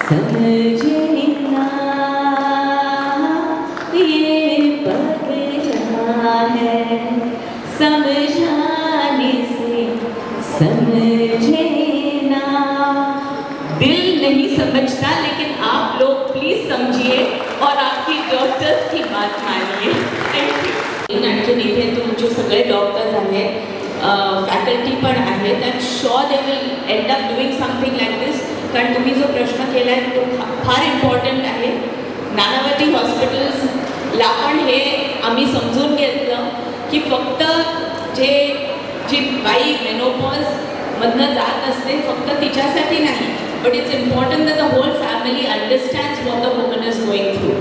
समझे ना ये पगला है, समझाने से समझे ना। दिल नहीं समझता, लेकिन आप लोग प्लीज समझिए और आपकी डॉक्टर्स की बात मानिए। Thank you. नाटके इथे तुमचे सगळे डॉक्टर्स आहेत, फॅकल्टी पण आहेत, I am sure they will end up doing something like this. कारण तुम्ही जो प्रश्न केला आहे तो फार इम्पॉर्टंट आहे. नानावटी हॉस्पिटल्सला पण हे आम्ही समजून घेतलं की फक्त जी बाई मेनोपॉजमधनं जात असते फक्त तिच्यासाठी नाही, but it's important that the whole family understands what the woman is going through.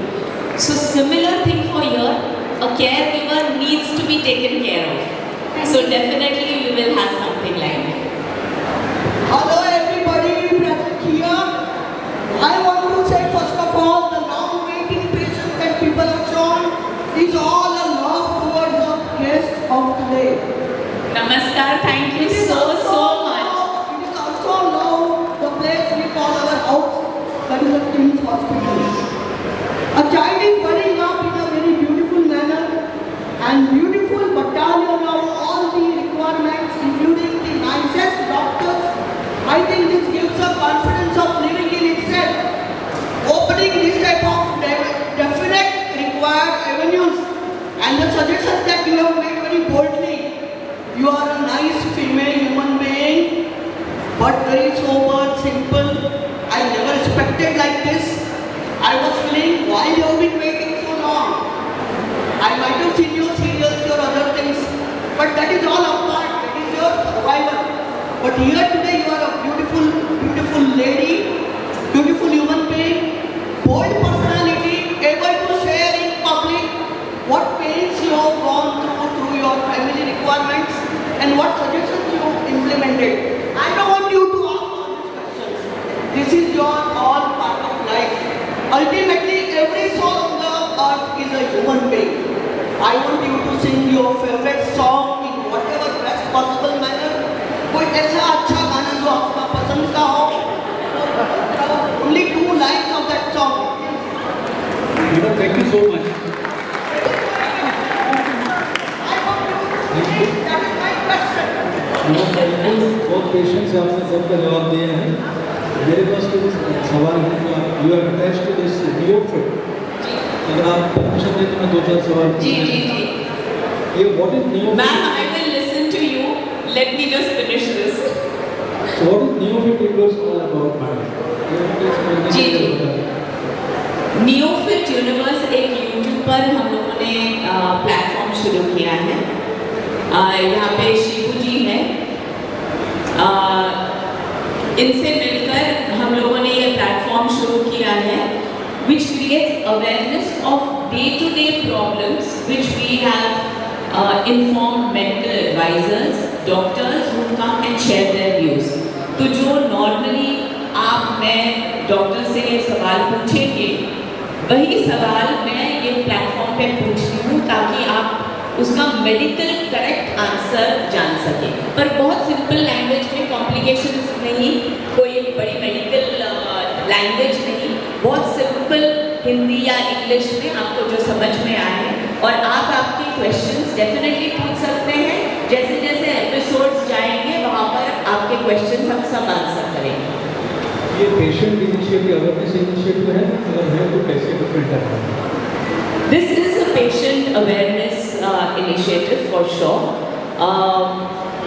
So similar thing for here, a care giver needs to be taken care of. So definitely you will have something like that. Hello everybody present here. I want to say first of all, the long waiting patience that people have shown is all a love towards the guest of today. Namaskar, thank you so much. It is also now the place we call our house, that is the King's Hospital. A child is growing up in a very beautiful manner and beautiful battalion of all the requirements, including the nicest doctors. I think this gives a confidence of living in itself, opening this type of definite required avenues, and the suggestions that you have made very boldly. You are a nice female human being, but very sober, simple. I never expected like this. I was feeling, why you have been waiting so long? I might have seen your serials, your other things, but that is all apart. That is your survival. But here today you are a beautiful, beautiful lady, beautiful human being, bold personality, able to share in public what pains you have gone through your family requirements and what suggestions you have implemented. I don't want you to ask all these questions. This is your all part of life. Ultimately, every soul on the earth is a human being. I want you to sing your favorite song in whatever best possible manner. कोई ऐसा अच्छा गाना जो आपका पसंद का हो. Only 2 lines of that song. Madam, thank you so much. I want you to that is my question. Madam, बहुत पेशेंस से आपने सबका जवाब दिए हैं. मेरे पास कुछ सवाल हैं जो आप you are attached to this Neofit. अगर आप परमिशन दें तो मैं 2-4 सवाल जी जी जी. ये what is Neofit? Ma'am, I will listen to you. Let me just finish this. So what is Neofit universe all about madam? जी जी. नियोफिट यूनिवर्स एक यूट्यूब पर हम लोगों ने प्लेटफॉर्म शुरू किया है. यहाँ पे शिबू जी हैं. इनसे मिलकर हम लोगों ने ये प्लेटफॉर्म शुरू किया है which creates awareness of day-to-day problems which we have informed medical advisors, doctors who come and share their views. तो जो normally आप मैं डॉक्टर से ये सवाल पूछेंगे वही सवाल मैं ये प्लेटफॉर्म पे पूछती हूँ ताकि आप उसका मेडिकल करेक्ट आंसर जान सकें. पर बहुत सिंपल लैंग्वेज में, कॉम्प्लिकेशंस नहीं, कोई बड़ी मेडिकल लैंग्वेज नहीं, बहुत सिंपल हिंदी या इंग्लिश में आपको जो समझ में आए. और आप आपके क्वेश्चंस डेफिनेटली पूछ सकते हैं. जैसे जैसे एपिसोड्स जाएंगे वहाँ पर आपके क्वेश्चंस हम सब आंसर करेंगे. ये पेशेंट इनिशिएटिव अवेयरनेस इनिशिएटिव है, अगर है तो कैसे डिफरेंट है? This is a patient awareness initiative for sure.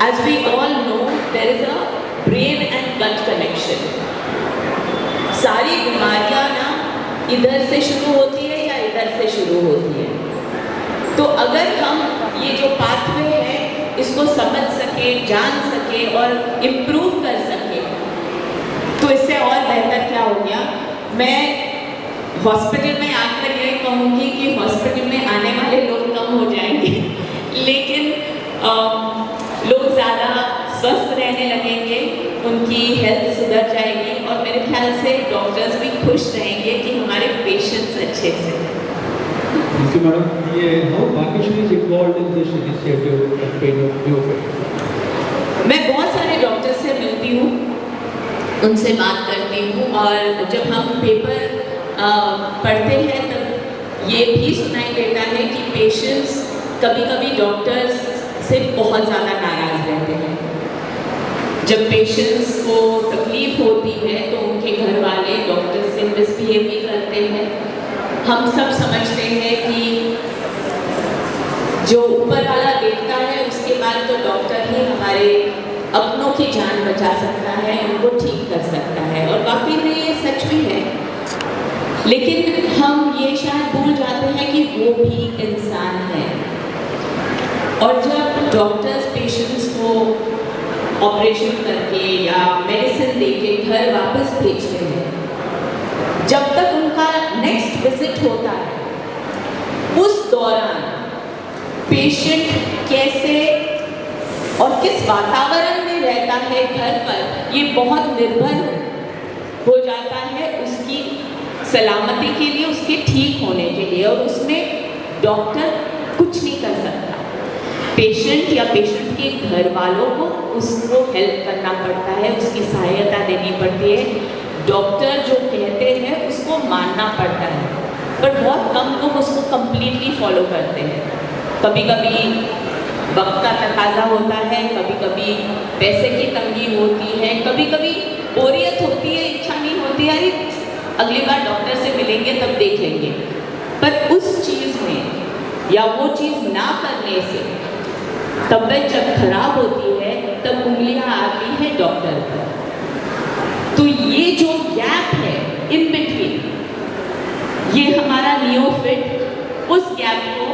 As we all know, there is a brain and gut connection. सारी बीमारियां ना इधर से शुरू होती है या इधर से शुरू होती है. तो अगर हम ये जो पाथवे है इसको समझ सके, जान सके और इम्प्रूव कर सके तो इससे और बेहतर क्या हो गया. मैं हॉस्पिटल में आकर ये कहूँगी कि हॉस्पिटल में आने वाले लोग कम हो जाएंगे, लेकिन लोग ज़्यादा स्वस्थ रहने लगेंगे, उनकी हेल्थ सुधर जाएगी और मेरे ख्याल से डॉक्टर्स भी खुश रहेंगे कि हमारे पेशेंट्स अच्छे से हैं. Thank you, madam. ये how Bhageshwari is involved in this initiative campaign of NeoFit? मैं बहुत सारे डॉक्टर से मिलती हूँ, उनसे बात करती हूँ। और जब हम पेपर पढ़ते हैं तब ये भी सुनाई देता है कि पेशेंट्स कभी कभी डॉक्टर्स से बहुत ज़्यादा नाराज़ रहते हैं। जब पेशेंट्स को तकलीफ होती है तो उनके घर वाले डॉक्टर से मिसबिहेव भी करते हैं। हम सब समझते हैं कि जो ऊपर वाला देखता है उसके बाद तो डॉक्टर ही हमारे अपनों की जान बचा सकता है, उनको ठीक कर सकता है, और वाकई में ये सच भी है। लेकिन हम ये शायद भूल जाते हैं कि वो भी इंसान है। और जब डॉक्टर्स पेशेंट्स को ऑपरेशन करके या मेडिसिन देके घर वापस भेजते हैं, जब तक उनका नेक्स्ट विजिट होता है उस दौरान पेशेंट कैसे और किस वातावरण में रहता है घर पर, ये बहुत निर्भर हो जाता है उसकी सलामती के लिए, उसके ठीक होने के लिए। और उसमें डॉक्टर कुछ नहीं कर सकता। पेशेंट या पेशेंट के घर वालों को उसको हेल्प करना पड़ता है, उसकी सहायता देनी पड़ती है। डॉक्टर जो कहते हैं उसको मानना पड़ता है, पर बहुत कम लोग उसको कंप्लीटली फॉलो करते हैं। कभी कभी वक्त का तकाजा होता है, कभी कभी पैसे की तंगी होती है, कभी कभी बोरियत होती है, इच्छा नहीं होती है, अरे अगली बार डॉक्टर से मिलेंगे तब देख लेंगे। पर उस चीज़ में या वो चीज़ ना करने से तबीयत जब खराब होती है तब उंगलियां आती हैं डॉक्टर पर। तो ये जो गैप है इन बिटवीन, ये हमारा नियोफिट उस गैप को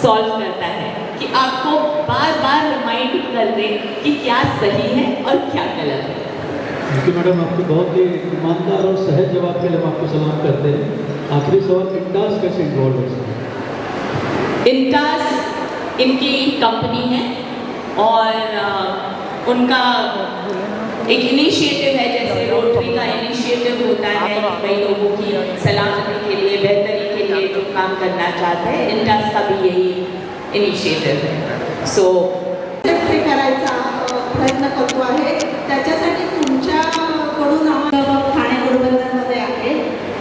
सॉल्व करता है कि आपको बार बार रिमाइंड कर दे कि क्या सही है और क्या गलत है। क्योंकि मैडम आपके बहुत ही ईमानदार और सहज जवाब के लिए हम आपको सलाम करते हैं। आखिरी सवाल, इंटास कैसे इन्वॉल्व है? इंटास इनकी कंपनी है और उनका एक इनिशिएटिव है, जैसे रोटरी का इनिशिएटिव होता है कि भाई लोगों की सलामती के लिए, बेहतरी के लिए जो काम करना चाहते हैं, इंटास का भी यही इनिशिएटिव है। सो ते करायचा प्रयत्न करतो आहे। त्याच्यासाठी तुमच्याकडून आम्हाला ठाणे पोरबंदरमध्ये आहे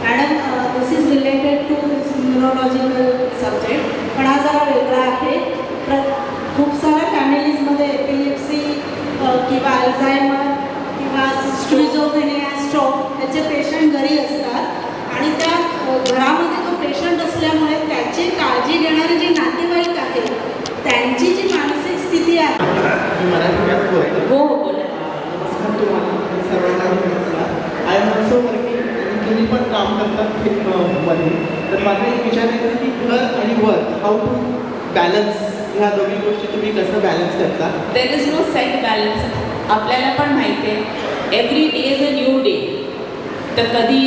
madam, this is related to neurological subject, पण हा जरा वेगळा आहे। खूप साऱ्या फॅमिलीजमध्ये एपिलेप्सी किंवा अल्झायमर किंवा स्ट्रिझोफ्रेनिया, स्ट्रोक याचे पेशंट घरी असतात आणि त्या घरामध्ये तो पेशंट असल्यामुळे त्याची काळजी घेणारे जे नातेवाईक आहेत त्यांची जी मानसिक स्थिती आहे वो बोला आय एम ऑल्सो वर्किंग, तुम्ही पण काम करतात फिल्ममध्ये, तर माझा एक विचार आहे की घर आणि वर्क हाऊ टू बॅलन्स, ह्या दोन्ही गोष्टी तुम्ही कसं बॅलन्स करता? There is no set balance. आपल्याला पण माहिती आहे every day is a new day. तर कधी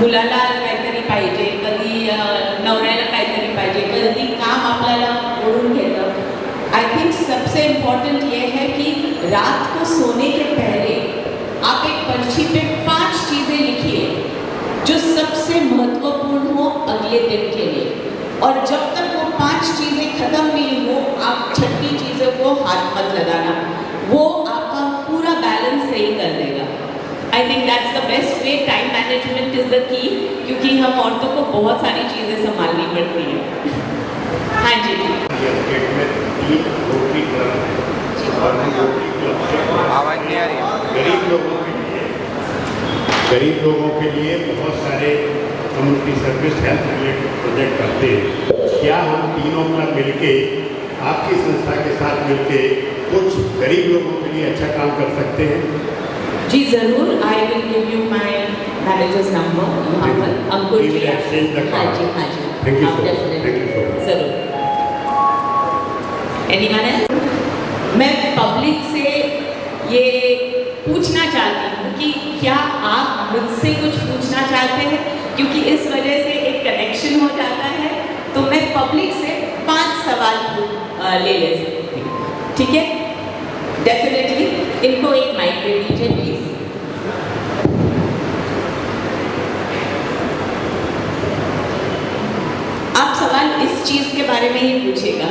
मुलाला काहीतरी पाहिजे, कधी नवऱ्याला काहीतरी पाहिजे, कधी काम आपल्याला ओढून घेतं। आई थिंक सबसे इम्पॉर्टेंट ये है कि रात को सोने के पहले आप एक पर्ची पे 5 चीज़ें लिखिए जो सबसे महत्वपूर्ण हो अगले दिन के लिए, और जब तक वो 5 चीज़ें खत्म नहीं हो आप 6ठी चीज़ों को हाथ मत लगाना, वो आपका पूरा बैलेंस सही कर देगा। I think that's the best way. Time management is the key, क्योंकि हम औरतों को बहुत सारी चीज़ें संभालनी पड़ती हैं। हाँ जी, आवाज नहीं आ रही। गरीब लोगों के लिए बहुत सारे हम उनकी सर्विस हेल्थ रिलेटेड प्रोजेक्ट करते हैं। क्या हम तीनों का मिलके, आपकी संस्था के साथ मिलके कुछ गरीब लोगों के लिए अच्छा काम कर सकते हैं? जी ज़रूर। I will give you my manager's number. यहाँ पर अंकुर जी। हाँ जी, हाँ जी, थैंक यू आप so much. definitely, thank you so much. ज़रूर। Anyone else? मैं पब्लिक से ये पूछना चाहती हूँ कि क्या आप मुझसे कुछ पूछना चाहते हैं, क्योंकि इस वजह से एक कनेक्शन हो जाता है। तो मैं पब्लिक से 5 सवाल ले सकती हूँ, ठीक है? डेफिनेटली इनको एक माइक दे दीजिए प्लीज। आप सवाल इस चीज के बारे में ही पूछेगा।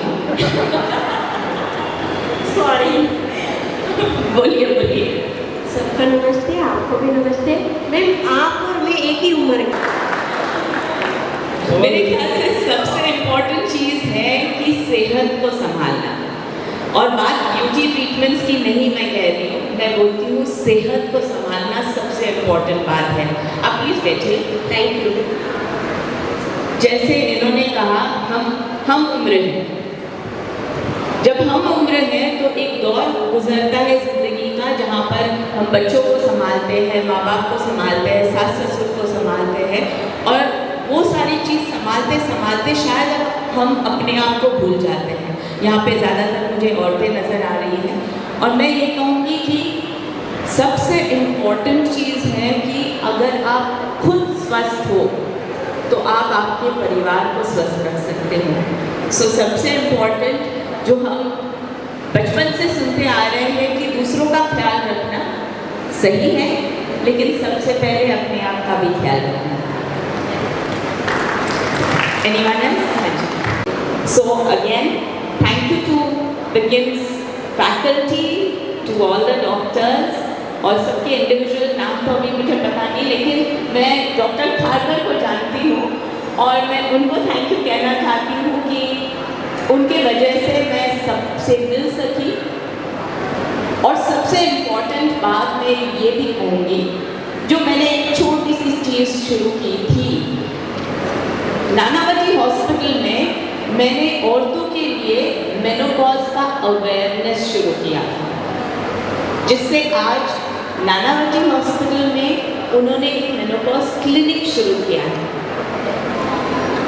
सॉरी, बोलिए बोलिए। सबको नमस्ते, आपको भी नमस्ते। मैम आप और मैं एक ही उम्र के। मेरे ख्याल से सबसे इम्पोर्टेंट चीज़ है कि सेहत को संभालना। और बात ब्यूटी ट्रीटमेंट्स की नहीं मैं कह रही हूँ, मैं बोलती हूँ सेहत को संभालना सबसे इम्पोर्टेंट बात है। आप प्लीज़ बैठिए। Thank you. जैसे इन्होंने कहा हम उम्र हैं। जब हम उम्र हैं तो एक दौर गुजरता है ज़िंदगी का जहाँ पर हम बच्चों को संभालते हैं, माँ बाप को संभालते हैं, सास ससुर को संभालते हैं, और वो सारी चीज़ संभालते संभालते शायद हम अपने आप को भूल जाते हैं। यहाँ पे ज़्यादातर मुझे औरतें नज़र आ रही हैं, और मैं ये कहूँगी कि सबसे इम्पोर्टेंट चीज़ है कि अगर आप खुद स्वस्थ हो तो आप आपके परिवार को स्वस्थ रख सकते हो। सो सबसे इम्पोर्टेंट जो हम बचपन से सुनते आ रहे हैं कि दूसरों का ख्याल रखना सही है, लेकिन सबसे पहले अपने आप का भी ख्याल रखना। Anyone else? So again, thank you to the KIMS faculty, to all the doctors, और सबके इंडिविजुअल नाम तो अभी मुझे पता नहीं, लेकिन मैं डॉक्टर खारकर को जानती हूँ और मैं उनको थैंक यू कहना चाहती हूँ कि उनके वजह से मैं सबसे मिल सकी। और सबसे इम्पोर्टेंट बात मैं ये भी कहूँगी, जो मैंने एक छोटी सी चीज़ शुरू की थी, नानावती हॉस्पिटल में मैंने औरतों के लिए मेनोपॉज का अवेयरनेस शुरू किया, जिससे आज नानावती हॉस्पिटल में उन्होंने एक मेनोपॉज क्लिनिक शुरू किया है।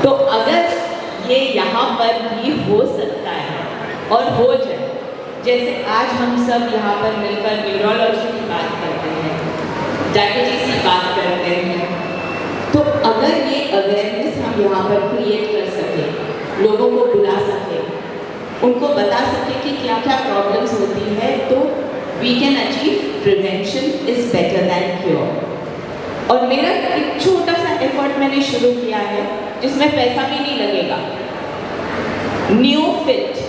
तो अगर ये यहाँ पर भी हो सकता है और हो जाए, जैसे आज हम सब यहाँ पर मिलकर न्यूरोलॉजी की बात करते हैं, डायबिटीज की बात करते हैं, तो अगर ये अवेयरनेस हम यहाँ पर क्रिएट कर सकें, लोगों को बुला सकें, उनको बता सकें कि क्या क्या प्रॉब्लम्स होती है, तो we can achieve prevention is better than cure. और मेरा एक छोटा सा एफर्ट मैंने शुरू किया है, जिसमें पैसा भी नहीं लगेगा, न्यूफिट।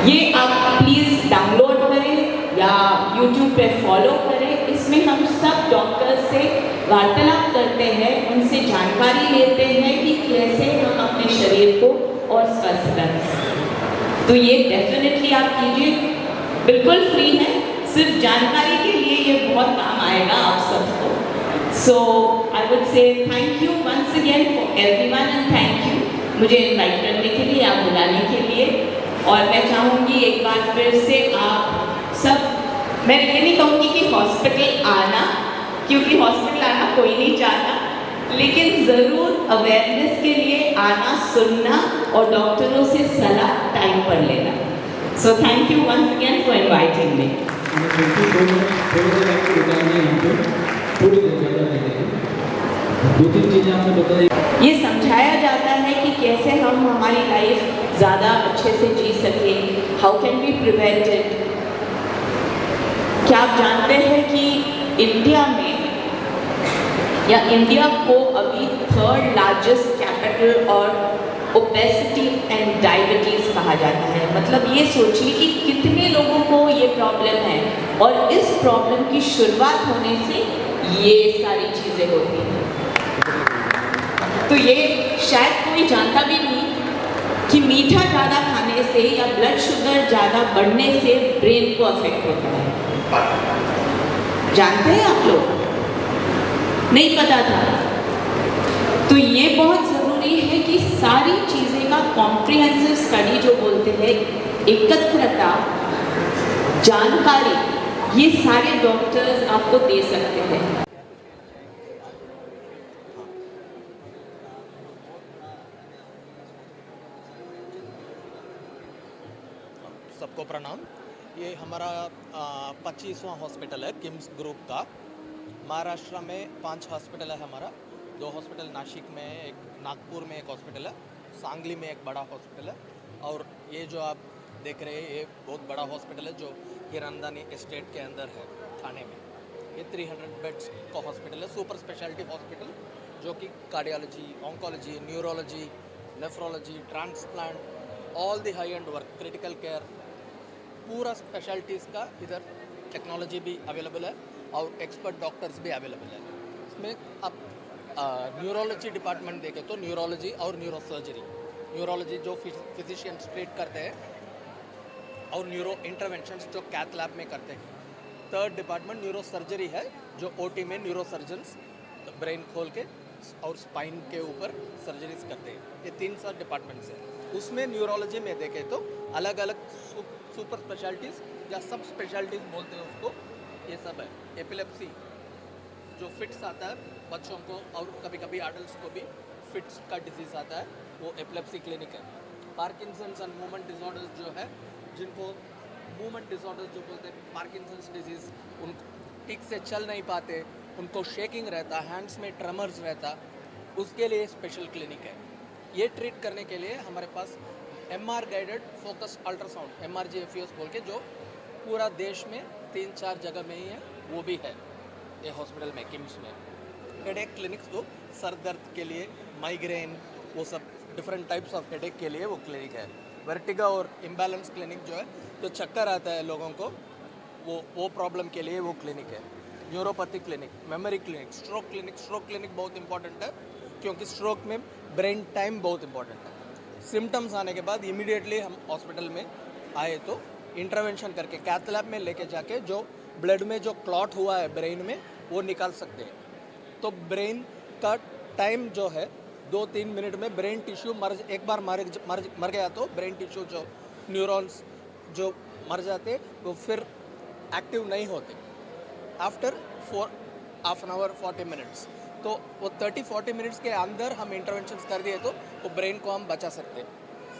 ये आप प्लीज़ डाउनलोड करें या यूट्यूब पे फॉलो करें। इसमें हम सब डॉक्टर्स से वार्तालाप करते हैं, उनसे जानकारी लेते हैं कि कैसे हम अपने शरीर को और स्वस्थ रख सकते। तो ये डेफिनेटली आप कीजिए, बिल्कुल फ्री है, सिर्फ जानकारी के लिए ये बहुत काम आएगा आप सबको। So I would say thank you once again for everyone and thank you मुझे इनवाइट करने के लिए, आप बुलाने के लिए। और मैं चाहूँगी एक बार फिर से आप सब, मैं ये नहीं कहूँगी कि हॉस्पिटल आना, क्योंकि हॉस्पिटल आना कोई नहीं चाहता, लेकिन ज़रूर अवेयरनेस के लिए आना, सुनना और डॉक्टरों से सलाह टाइम पर लेना। So thank you once again for inviting me. थोड़ी देर ज़्यादा नहीं देंगे, 2-3 चीज़ें आपने बताई। ये समझाया जाता है कि कैसे हम हमारी लाइफ ज़्यादा अच्छे से जी सकें, how can we prevent it. क्या आप जानते हैं कि इंडिया में, या इंडिया को अभी 3rd लार्जेस्ट कैपिटल और ओबेसिटी एंड डायबिटीज़ कहा जाता है। मतलब ये सोचिए कि कितने लोगों को ये प्रॉब्लम है, और इस प्रॉब्लम की शुरुआत होने से ये सारी चीज़ें होती हैं। तो ये शायद कोई जानता भी नहीं कि मीठा ज़्यादा खाने से या ब्लड शुगर ज़्यादा बढ़ने से ब्रेन को अफेक्ट होता है। जानते हैं आप लोग? नहीं पता था। तो ये बहुत ज़रूरी है कि सारी चीज़ें का कॉम्प्रिहेंसिव स्टडी जो बोलते हैं, एकत्रता, जानकारी, ये सारे डॉक्टर्स आपको दे सकते हैं। सबको प्रणाम। ये हमारा 25वां हॉस्पिटल है किम्स ग्रुप का। महाराष्ट्र में 5 हॉस्पिटल है हमारा, 2 हॉस्पिटल नासिक में, एक नागपुर में एक हॉस्पिटल है, सांगली में एक बड़ा हॉस्पिटल है, और ये जो आप देख रहे हैं ये बहुत बड़ा हॉस्पिटल है जो हिरंदानी एस्टेट के अंदर है, थाने में। ये 300 बेड्स का हॉस्पिटल है, सुपर स्पेशलिटी हॉस्पिटल, जो कि cardiology, oncology, neurology, nephrology, transplant, all the high and work, critical care, पूरा स्पेशलिटीज़ का इधर टेक्नोलॉजी भी अवेलेबल है और एक्सपर्ट डॉक्टर्स भी अवेलेबल है। इसमें आप न्यूरोलॉजी डिपार्टमेंट देखें तो न्यूरोलॉजी और न्यूरोसर्जरी, न्यूरोलॉजी जो फिजिशियंस ट्रीट करते हैं और न्यूरो इंटरवेंशंस जो कैथ लैब में करते हैं। थर्ड डिपार्टमेंट न्यूरो सर्जरी है जो ओटी में न्यूरो सर्जन्स ब्रेन खोल के और स्पाइन के ऊपर सर्जरीज करते हैं। ये 3 डिपार्टमेंट्स हैं। उसमें न्यूरोलॉजी में देखें तो अलग अलग सुपर स्पेशलिटीज़ या सब स्पेशलिटीज़ बोलते हैं उसको, ये सब है। एपिलेप्सी जो फिट्स आता है बच्चों को और कभी कभी एडल्ट्स को भी फिट्स का डिजीज़ आता है, वो एपिलेप्सी क्लिनिक है। पार्किंसंस एंड मूवमेंट डिसऑर्डर्स जो है, जिनको मूवमेंट डिसऑर्डर्स जो बोलते हैं, पार्किंसंस डिजीज़, उनको ठीक से चल नहीं पाते, उनको शेकिंग रहता, हैंड्स में ट्रमर्स रहता, उसके लिए स्पेशल क्लिनिक है। ये ट्रीट करने के लिए हमारे पास MR guided focus ultrasound MRGFES बोल के जो पूरा देश में 3-4 जगह में ही है, वो भी है ये हॉस्पिटल में, किम्स में। हेडेक क्लिनिक्स तो सर दर्द के लिए, माइग्रेन, वो सब डिफरेंट टाइप्स ऑफ हेडेक के लिए वो क्लिनिक है। वर्टिगा और इम्बैलेंस क्लिनिक जो है, जो चक्कर आता है लोगों को, वो प्रॉब्लम के लिए वो क्लिनिक है। Neuropathy clinic, memory clinic, stroke clinic बहुत इंपॉर्टेंट है क्योंकि स्ट्रोक में ब्रेन टाइम बहुत इंपॉर्टेंट है। सिम्टम्स आने के बाद इमीडिएटली हम हॉस्पिटल में आए तो इंटरवेंशन करके कैथ लैब में लेके जाके जो ब्लड में जो क्लॉट हुआ है ब्रेन में, वो निकाल सकते हैं। तो ब्रेन का टाइम जो है 2-3 मिनट में ब्रेन टिश्यू एक बार मर गया तो ब्रेन टिश्यू जो न्यूरॉन्स जो मर जाते वो फिर एक्टिव नहीं होते after half an hour 40 minutes. तो वो 30-40 मिनट्स के अंदर हम इंटरवेंशंस कर दिए तो वो ब्रेन को हम बचा सकते हैं।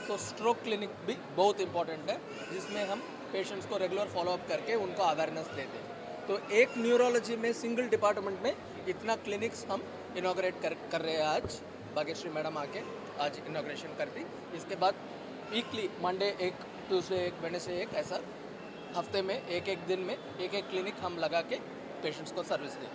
तो स्ट्रोक क्लिनिक भी बहुत इंपॉर्टेंट है, जिसमें हम पेशेंट्स को रेगुलर फॉलोअप करके उनको अवेयरनेस देते हैं। तो एक न्यूरोलॉजी में सिंगल डिपार्टमेंट में इतना क्लिनिक्स हम इनॉग्रेट कर रहे हैं। आज भाग्यश्री मैडम आके आज इनॉग्रेशन कर दी। इसके बाद वीकली मंडे एक, ट्यूसडे एक, वेडनेसडे एक, ऐसा हफ्ते में एक दिन में एक क्लिनिक हम लगा के पेशेंट्स को सर्विस दें।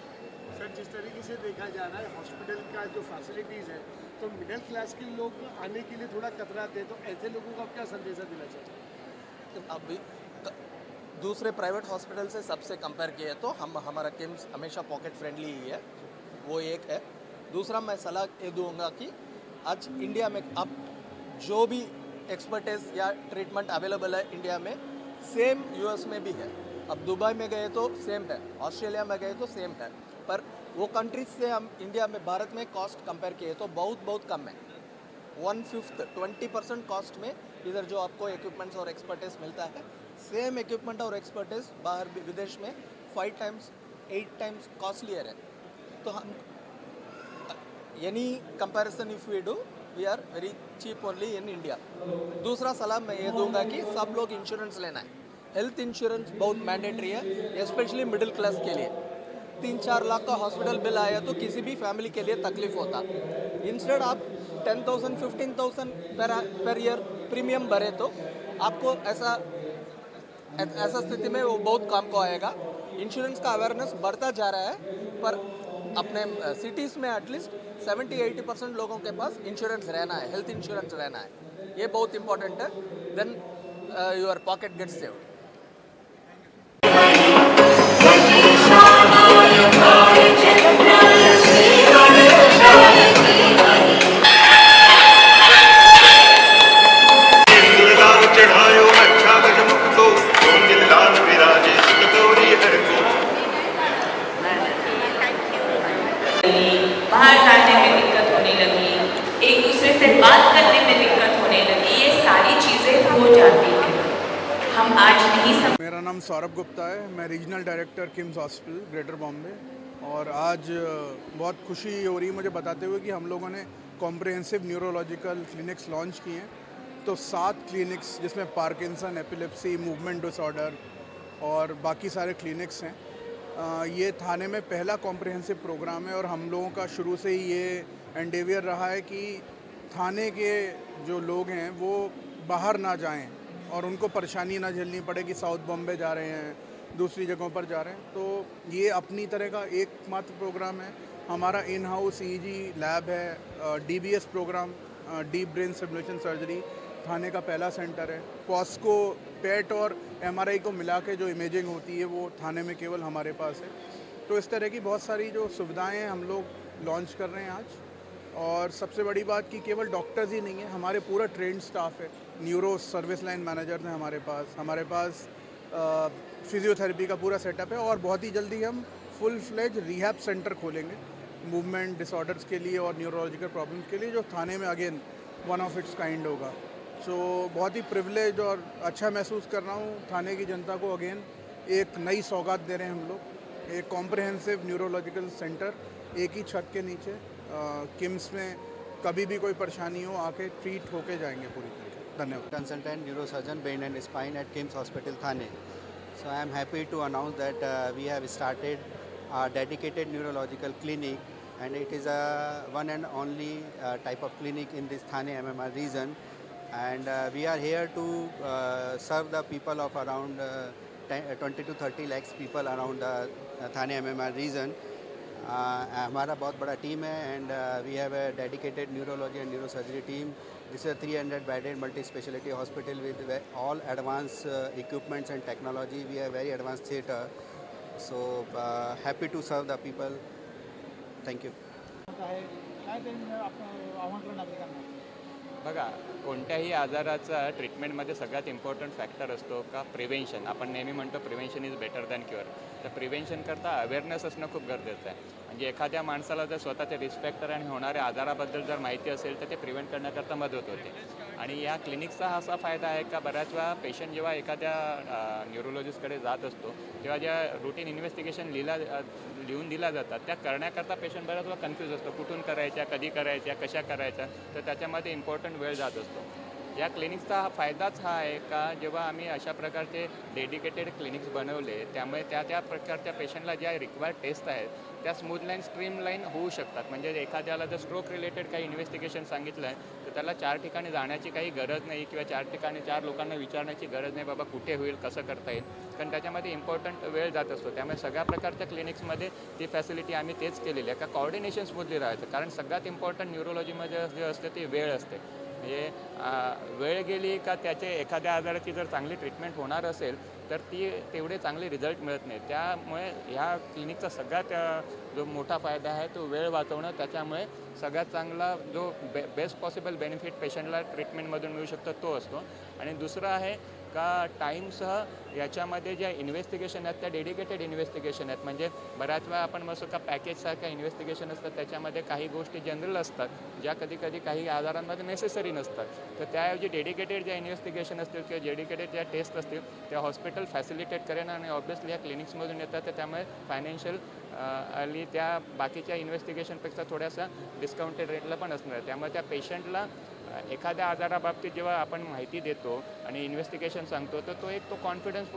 सर, जिस तरीके से देखा जा रहा है हॉस्पिटल का जो फैसिलिटीज़ है, तो मिडिल क्लास के लोग आने के लिए थोड़ा कतराते हैं, तो ऐसे लोगों को आप क्या संदेशा देना चाहते हैं? अभी दूसरे प्राइवेट हॉस्पिटल से सबसे कंपेयर किए तो हमारा किम्स हमेशा पॉकेट फ्रेंडली ही है, वो एक है। दूसरा मैं सलाह ये दूंगा कि आज इंडिया में अब जो भी एक्सपर्टीज या ट्रीटमेंट अवेलेबल है इंडिया में, सेम US में भी है। अब दुबई में गए तो सेम है, ऑस्ट्रेलिया में गए तो सेम है, पर वो कंट्रीज से हम इंडिया में, भारत में कॉस्ट कंपेयर किए तो बहुत कम है। 1/5 20% कॉस्ट में इधर जो आपको इक्विपमेंट्स और एक्सपर्टीज मिलता है, सेम इक्विपमेंट और एक्सपर्टीज बाहर विदेश में 5 टाइम्स 8 टाइम्स कॉस्टलियर है। तो हम any comparison if we do, we are very cheap only in India. दूसरा सलाह मैं ये दूंगा कि सब लोग इंश्योरेंस लेना है। हेल्थ इंश्योरेंस बहुत मैंडेटरी है, स्पेशली मिडिल क्लास के लिए। 3-4 लाख का हॉस्पिटल बिल आया तो किसी भी फैमिली के लिए तकलीफ होता। इंस्टेड आप 10,000 15,000 पर ईयर प्रीमियम भरे तो आपको ऐसा स्थिति में वो बहुत काम को आएगा। इंश्योरेंस का अवेयरनेस बढ़ता जा रहा है, पर अपने सिटीज़ में एटलीस्ट 70-80% लोगों के पास इंश्योरेंस रहना है, हेल्थ इंश्योरेंस रहना है। ये बहुत इंपॉर्टेंट है, then your pocket gets saved. बाहर जाने में दिक्कत होने लगी, एक दूसरे से बात करने में दिक्कत होने लगी, ये सारी चीज़ें हो जाती हैं। हम आज नहीं समझ। मेरा नाम सौरभ गुप्ता है, मैं regional director KIMS hospital greater Bombay. और आज बहुत खुशी हो रही है मुझे बताते हुए कि हम लोगों ने कॉम्प्रिहेंसिव न्यूरोलॉजिकल क्लिनिक्स लॉन्च किए हैं। तो 7 क्लिनिक्स, जिसमें पार्किंसन, एपिलेप्सी, मूवमेंट डिसऑर्डर और बाकी सारे क्लिनिक्स हैं। ये थाने में पहला कॉम्प्रिहेंसिव प्रोग्राम है और हम लोगों का शुरू से ही ये एंडेवियर रहा है कि थाने के जो लोग हैं वो बाहर ना जाएं और उनको परेशानी ना झेलनी पड़े कि साउथ बॉम्बे जा रहे हैं, दूसरी जगहों पर जा रहे हैं। तो ये अपनी तरह का एकमात्र प्रोग्राम है। हमारा इन हाउस EEG लैब है, DBS program, deep brain stimulation surgery, Thane का पहला सेंटर है। पॉस्को पेट और MRI को मिला के जो इमेजिंग होती है वो थाने में केवल हमारे पास है। तो इस तरह की बहुत सारी जो सुविधाएं हैं हम लोग लॉन्च कर रहे हैं आज। और सबसे बड़ी बात कि केवल डॉक्टर्स ही नहीं है, हमारे पूरा ट्रेंड स्टाफ है। न्यूरो सर्विस लाइन मैनेजर्स हैं हमारे पास फिजियोथेरेपी का पूरा सेटअप है और बहुत ही जल्दी हम फुल फ्लेज रिहैब सेंटर खोलेंगे मूवमेंट डिसऑर्डर्स के लिए और न्यूरोलॉजिकल प्रॉब्लम्स के लिए, जो थाने में again one of its kind होगा। सो बहुत ही प्रिविलेज और अच्छा महसूस कर रहा हूँ। थाने की जनता को अगेन एक नई सौगात दे रहे हैं हम लोग, एक कॉम्प्रिहेंसिव न्यूरोलॉजिकल सेंटर एक ही छत के नीचे। किम्स में कभी भी कोई परेशानी हो आके ट्रीट होके जाएंगे पूरी तरीके। धन्यवाद। Consultant neurosurgeon brain and spine at KIMS Hospital Thane. So I am happy to announce that we have started a dedicated neurological clinic, and it is a one and only type of clinic in this Thane MMR region, and we are here to serve the people of around 20 to 30 lakhs people around the Thane MMR region. हमारा बहुत बड़ा team है and we have a dedicated neurology and neurosurgery team. This is a 300 bedded multi speciality hospital with all advanced equipments and technology. We have very advanced theatre, so happy to serve the people. Thank you. बघा, कोणत्याही आजाराचा ट्रीटमेंटमध्ये सगळ्यात important factor असतो का prevention. आपण नेहमी म्हणतो prevention is better than cure. तर प्रिव्हेन्शन करता अवेअरनेस असणं खूप गरजेचं आहे. म्हणजे एखाद्या माणसाला जर स्वतःच्या रिस्क फॅक्टर आणि होणाऱ्या आजाराबद्दल जर माहिती असेल तर ते प्रिव्हेंट करण्याकरता मदत होते. आणि या क्लिनिकचा हा असा फायदा आहे का बऱ्याच वेळा पेशंट जेव्हा एखाद्या न्यूरोलॉजिस्टकडे जात असतो तेव्हा ज्या रुटीन इन्व्हेस्टिगेशन लिहून दिल्या जातात त्या करण्याकरता पेशंट बऱ्याच वेळा कन्फ्यूज असतो, कुठून करायच्या, कधी करायच्या, कशा करायच्या. तर त्याच्यामध्ये इम्पॉर्टंट वेळ जात असतो. या क्लिनिकचा हा फायदाच हा आहे का जेव्हा आम्ही अशा प्रकारचे डेडिकेटेड क्लिनिक्स बनवले त्यामुळे त्या प्रकारच्या पेशंटला ज्या रिक्वायर्ड टेस्ट आहेत त्या स्मूथलाईन स्ट्रीमलाईन होऊ शकतात. म्हणजे एखाद्याला जर स्ट्रोक रिलेटेड काही इन्व्हेस्टिगेशन सांगितलं आहे तर त्याला 4 ठिकाणी जाण्याची काही गरज नाही किंवा 4 ठिकाणी 4 लोकांना विचारण्याची गरज नाही बाबा कुठे होईल, कसं करता येईल. कारण त्याच्यामध्ये इम्पॉर्टंट वेळ जात असतो. त्यामुळे सगळ्या प्रकारच्या क्लिनिक्समध्ये ती फॅसिलिटी आम्ही तेच केलेली आहे का कॉर्डिनेशन स्मूथली राहायचं. कारण सगळ्यात इम्पॉर्टंट न्यूरोलॉजीमध्ये जे असते ती वेळ असते. म्हणजे वेळ गेली का त्याचे एखाद्या आजाराची जर चांगली ट्रीटमेंट होणार असेल तर ती तेवढे चांगले रिझल्ट मिळत नाही. त्यामुळे ह्या क्लिनिकचा सगळ्यात जो मोठा फायदा आहे तो वेळ वाचवणं. त्याच्यामुळे सगळ्यात चांगला जो बेस्ट पॉसिबल बेनिफिट पेशंटला ट्रीटमेंटमधून मिळू शकतो तो असतो. आणि दुसरं आहे का टाईमसह याच्यामध्ये ज्या इन्व्हेस्टिगेशन आहेत त्या डेडिकेटेड इन्व्हेस्टिगेशन आहेत. म्हणजे बऱ्याच वेळा आपण म्हणतो का पॅकेजसारख्या इन्व्हेस्टिगेशन असतात त्याच्यामध्ये काही गोष्टी जनरल असतात ज्या कधी काही आजारांमध्ये नेसेसरी नसतात. तर त्याऐवजी डेडिकेटेड ज्या इन्व्हेस्टिगेशन असतील किंवा डेडिकेटेड ज्या टेस्ट असतील त्या हॉस्पिटल फॅसिलिटेट करेन आणि ऑब्वियसली या क्लिनिक्समधून येतात. तर त्यामुळे फायनान्शियल आणि त्या बाकीच्या इन्व्हेस्टिगेशनपेक्षा थोड्यासा डिस्काउंटेड रेटला पण असणार. त्यामुळे त्या पेशंटला एखाद्या आजाराबाबतीत जेव्हा आपण माहिती देतो आणि इन्व्हेस्टिगेशन सांगतो तर तो कॉन्फिडन्स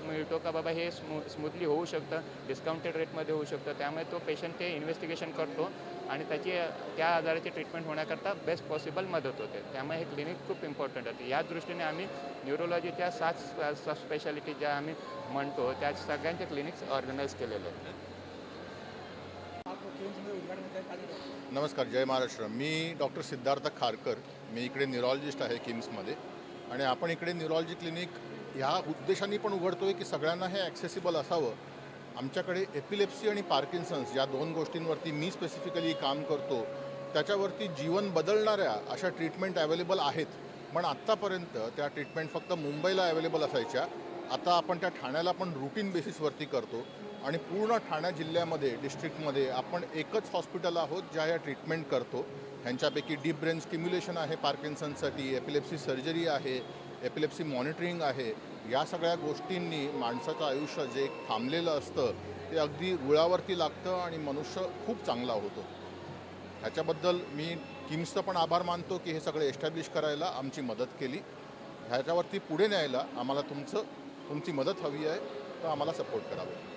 मिळतो का बाबा हे स्मूथली होऊ शकतं, डिस्काउंटेड रेटमध्ये होऊ शकतं. त्यामुळे तो पेशंट ते इन्व्हेस्टिगेशन करतो आणि त्या आजाराची ट्रीटमेंट होण्याकरता बेस्ट पॉसिबल मदत होते. त्यामुळे हे क्लिनिक खूप इम्पॉर्टंट होते. या दृष्टीने आम्ही न्यूरोलॉजीच्या 7 सब स्पेशालिटी ज्या आम्ही म्हणतो त्या सगळ्यांचे क्लिनिक्स ऑर्गनाईज केलेले आहेत. नमस्कार, जय महाराष्ट्र. मी डॉक्टर सिद्धार्थ खारकर. मी इकडे न्यूरोलॉजिस्ट आहे किम्समध्ये आणि आपण इकडे न्यूरोलॉजी क्लिनिक ह्या उद्देशाने पण उघडतो आहे की सगळ्यांना हे ॲक्सेसिबल असावं. आमच्याकडे एपिलेप्सी आणि पार्किन्सन्स या 2 गोष्टींवरती मी स्पेसिफिकली काम करतो. त्याच्यावरती जीवन बदलणाऱ्या अशा ट्रीटमेंट अवेलेबल आहेत. पण आत्तापर्यंत त्या ट्रीटमेंट फक्त मुंबईला अवेलेबल असायच्या. आता आपण त्या ठाण्याला पण रुटीन बेसिसवरती करतो आणि पूर्ण ठाणे जिल्ह्यामध्ये डिस्ट्रिक्टमध्ये आपण एकच हॉस्पिटल आहोत ज्या या ट्रीटमेंट करतो. ह्यांच्यापैकी डीप ब्रेन स्टिम्युलेशन आहे पार्किन्सनसाठी, एपिलेप्सी सर्जरी आहे, एपिलेप्सी मॉनिटरिंग आहे. या सगळ्या गोष्टींनी माणसाचं आयुष्य जे थांबलेलं असतं ते अगदी रुळावरती लागतं आणि मनुष्य खूप चांगला होतो. ह्याच्याबद्दल मी किम्सचं पण आभार मानतो की हे सगळं एस्टॅब्लिश करायला आमची मदत केली. ह्याच्यावरती पुढे न्यायला आम्हाला तुमची मदत हवी आहे, तर आम्हाला सपोर्ट करावं.